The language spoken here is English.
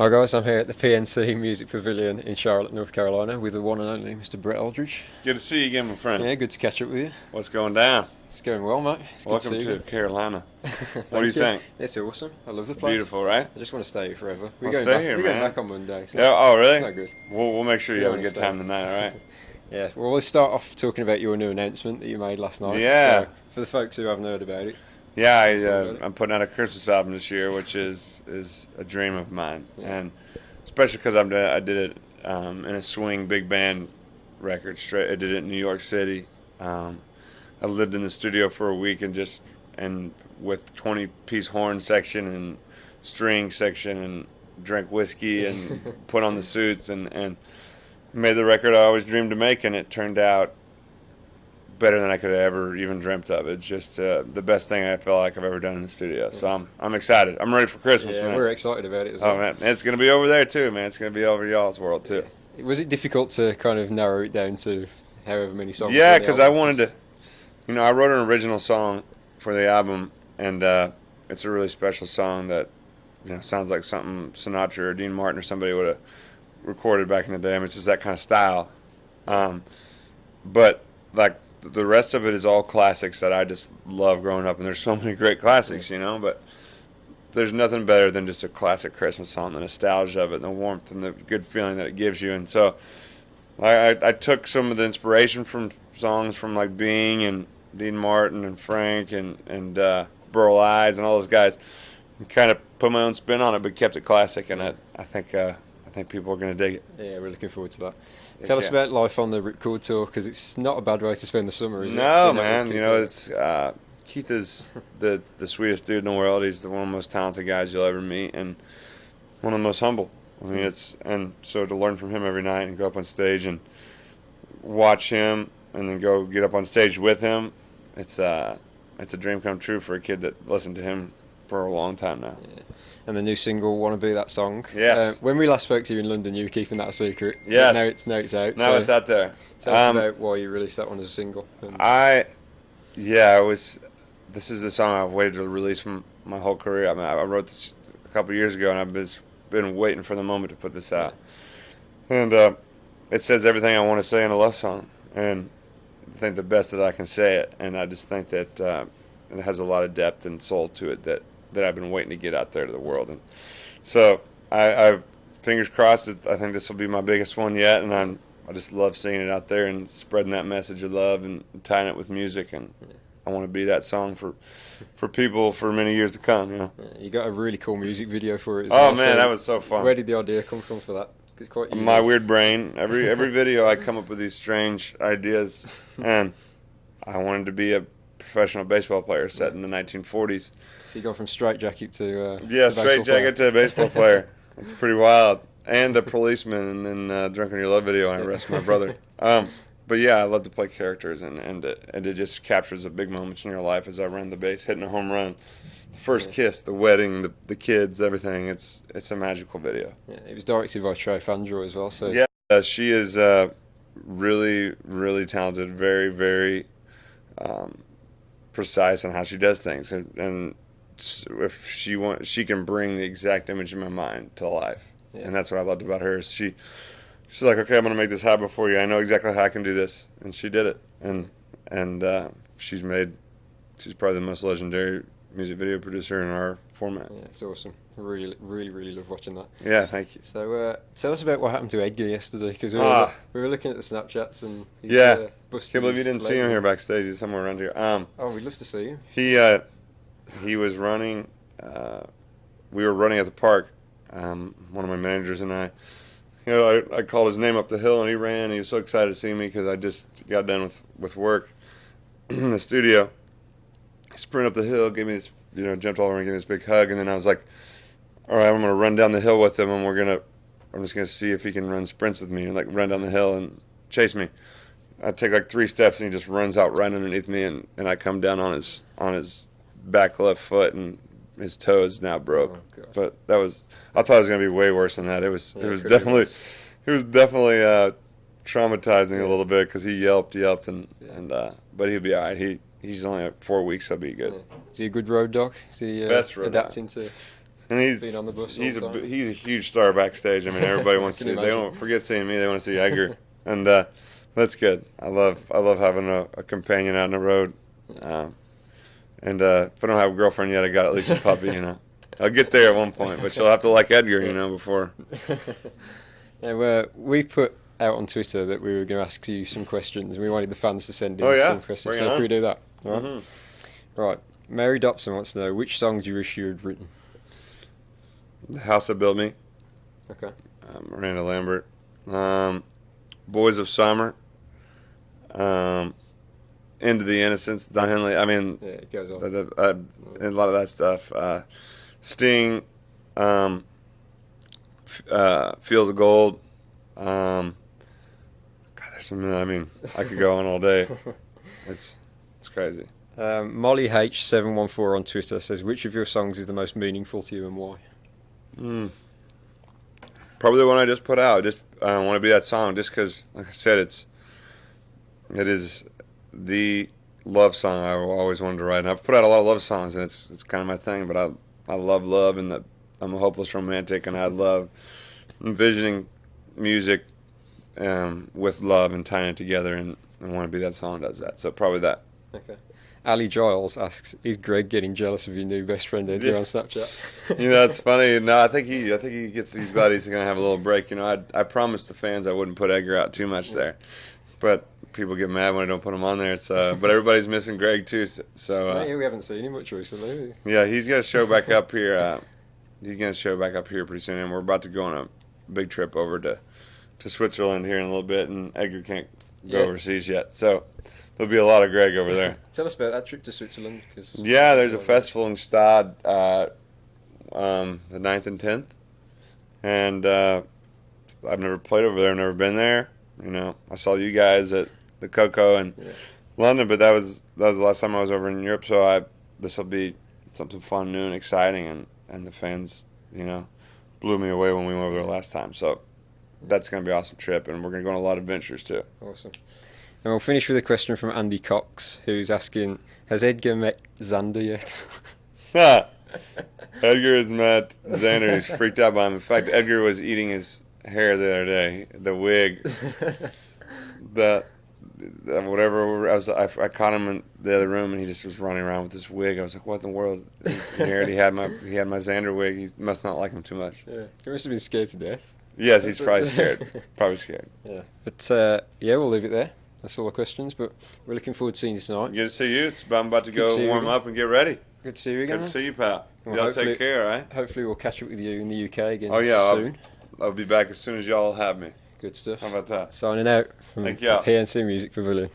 Hi guys, I'm here at the PNC Music Pavilion in Charlotte, North Carolina with the one and only Mr. Brett Eldredge. Good to see you again, my friend. Yeah, good to catch up with you. What's going down? It's going well, mate. It's Welcome good to see to Carolina. you. What do you think? It's awesome. I love the It's place. beautiful, right? I just want to stay here forever. Well, stay here, we're going man. back on Monday. So Yeah. Oh, really? it's not good. We'll make sure you We have a wanna good stay. time tonight. All right. Yeah, well, let's start off talking about your new announcement that you made last night. Yeah. So, for the folks who haven't heard about it. Yeah, So, I'm putting out a Christmas album this year, which is a dream of mine, Yeah. and especially because I did it in a swing big band record. I did it in New York City. I lived in the studio for a week and with 20-piece horn section and string section and drank whiskey and put on the suits and made the record I always dreamed to make, and it turned out better than I could have ever even dreamt of. It's just the best thing I feel like I've ever done in the studio. So I'm excited. I'm ready for Christmas, Yeah, man. we're excited about it as well. Oh man, it's gonna be over there too, man. It's gonna be over y'all's world too. Was it difficult to kind of narrow it down to however many songs? Yeah, on the because I album? wanted to. I wrote an original song for the album, and it's a really special song that sounds like something Sinatra or Dean Martin or somebody would have recorded back in the day. I mean, it's just that kind of style. But like the rest of it is all classics that I just love growing up, and there's so many great classics, But there's nothing better than just a classic Christmas song, the nostalgia of it, and the warmth and the good feeling that it gives you. And so I took some of the inspiration from songs from like Bing and Dean Martin and Frank and Burl Ives and all those guys, and kind of put my own spin on it, but kept it classic. And I think people are going to dig it. Yeah, we're looking forward to that. Tell us about life on the Ripcord tour, because it's not a bad way to spend the summer, is it? No, man. It's Keith is the sweetest dude in the world. He's one of the most talented guys you'll ever meet, and one of the most humble. I mean, and so to learn from him every night and go up on stage and watch him, and then go get up on stage with him, it's a dream come true for a kid that listened to him for a long time now. Yeah. And the new single, "Wanna Be That Song." Yes. When we last spoke to you in London, you were keeping that a secret. Yes. But now it's out. Now so it's out there. Tell us about why you released that one as a single. This is the song I've waited to release from my whole career. I mean, I wrote this a couple years ago, and I've been waiting for the moment to put this out. And it says everything I want to say in a love song, and I think the best that I can say it. And I just think that it has a lot of depth and soul to it that I've been waiting to get out there to the world. And so I fingers crossed that I think this will be my biggest one yet, and I just love seeing it out there and spreading that message of love and tying it with music. And I want to be that song for people for many years to come. Yeah, you got a really cool music video for it as Oh well. man, that was so fun. Where did the idea come from for that? It's quite unique. My weird brain. Every video I come up with these strange ideas, and I wanted to be a professional baseball player set in the 1940s. So you go from straitjacket to Straight jacket to a baseball player. It's pretty wild. And a policeman, and then Drunk on Your Love video, and I arrested my brother. But yeah, I love to play characters, and it just captures the big moments in your life as I run the base, hitting a home run, the first kiss, the wedding, the kids, everything. It's a magical video. Yeah, it was directed by Trey Fandro as well. So Yeah, she is really, really talented, very, very precise on how she does things, and if she can bring the exact image in my mind to life. Yeah. And that's what I loved about her. Is she's like, okay, I'm gonna make this happen for you. I know exactly how I can do this, and she did it. And she's probably the most legendary music video producer in our format. yeah, it's awesome. I really, really, really love watching that. Yeah, thank you. So tell us about what happened to Edgar yesterday, because we were looking at the Snapchats and Yeah, busted can't believe you his didn't see leg. him here backstage. He's somewhere around here. Oh, we'd love to see you. He was running. We were running at the park. One of my managers and I called his name up the hill, and he ran. He was so excited to see me because I just got done with work in the studio. He sprinted up the hill, gave me this, jumped all over and gave me this big hug, and then I was like, all right, I'm going to run down the hill with him, and I'm just going to see if he can run sprints with me, and like run down the hill and chase me. I take like 3 steps, and he just runs out right underneath me, and I come down on his back left foot, and his toe is now broke. Oh, gosh. But I thought it was going to be way worse than that. It was definitely traumatizing a little bit, because he yelped, but he'll be all right. He's only 4 weeks, he'll be good. Yeah. Is he a good road dog? Is he Best road adapting to? And Been on the bus all he's the time. he's a huge star backstage. I mean, everybody wants to can see. They imagine. don't forget seeing me. They want to see Edgar, and that's good. I love having a companion out on the road. And if I don't have a girlfriend yet, I got at least a puppy. I'll get there at one point, but she'll have to like Edgar, before. Now, we put out on Twitter that we were going to ask you some questions. We wanted the fans to send in Oh, yeah? some questions. Bring it So on. can we do that? All right. Mm-hmm. Right. Mary Dobson wants to know, which songs you wish you had written? The House That Built Me, Okay. Miranda Lambert, Boys of Summer, Into the Innocence, Don Henley. I mean, Yeah, it goes on. and a lot of that stuff. Sting, Fields of Gold. God, there's some. I mean, I could go on all day. It's crazy. Molly H714 on Twitter says, which of your songs is the most meaningful to you and why? Probably the one I just put out. Just want to be that song, just because, like I said, it is the love song I always wanted to write. And I've put out a lot of love songs, and it's kind of my thing. But I love love, and I'm a hopeless romantic, and I love envisioning music with love and tying it together, and I want to be that song that does that. So probably that. Okay. Ali Giles asks, is Greg getting jealous of your new best friend Edgar on Snapchat? It's funny. No, I think he gets. He's glad he's gonna have a little break. I promised the fans I wouldn't put Edgar out too much there, but people get mad when I don't put him on there. But everybody's missing Greg too. So Mate, we haven't seen him much recently. yeah, he's gonna show back up here. He's gonna show back up here pretty soon, and we're about to go on a big trip over to Switzerland here in a little bit, and Edgar can't go Yeah. overseas yet, so there'll be a lot of Greg over there. Tell us about that trip to Switzerland. Cause Yeah, there's a festival in Stade, the 9th and 10th, and I've never played over there, never been there. I saw you guys at the Coco in London, but that was the last time I was over in Europe. So this will be something fun, new, and exciting, and the fans, blew me away when we went over there last time. So that's gonna be an awesome trip, and we're gonna go on a lot of adventures too. Awesome. And we'll finish with a question from Andy Cox, who's asking, has Edgar met Xander yet? Edgar has met Xander. He's freaked out by him. In fact, Edgar was eating his hair the other day, the wig, whatever. I caught him in the other room, and he just was running around with this wig. I was like, "What in the world?" He had my Xander wig. He must not like him too much. Yeah. He must have been scared to death. Yes, he's probably scared. Probably scared. Yeah. But yeah, we'll leave it there. That's all the questions, but we're looking forward to seeing you tonight. Good to see you. I'm about to Good to go see you warm again. up and get ready. Good to see you again. Good to see you, pal. Well, Y'all hopefully- take care, all right? Hopefully we'll catch up with you in the UK again Oh, yeah. soon. I'll be back as soon as y'all have me. Good stuff. How about that? Signing out from Thank the you. PNC Music Pavilion.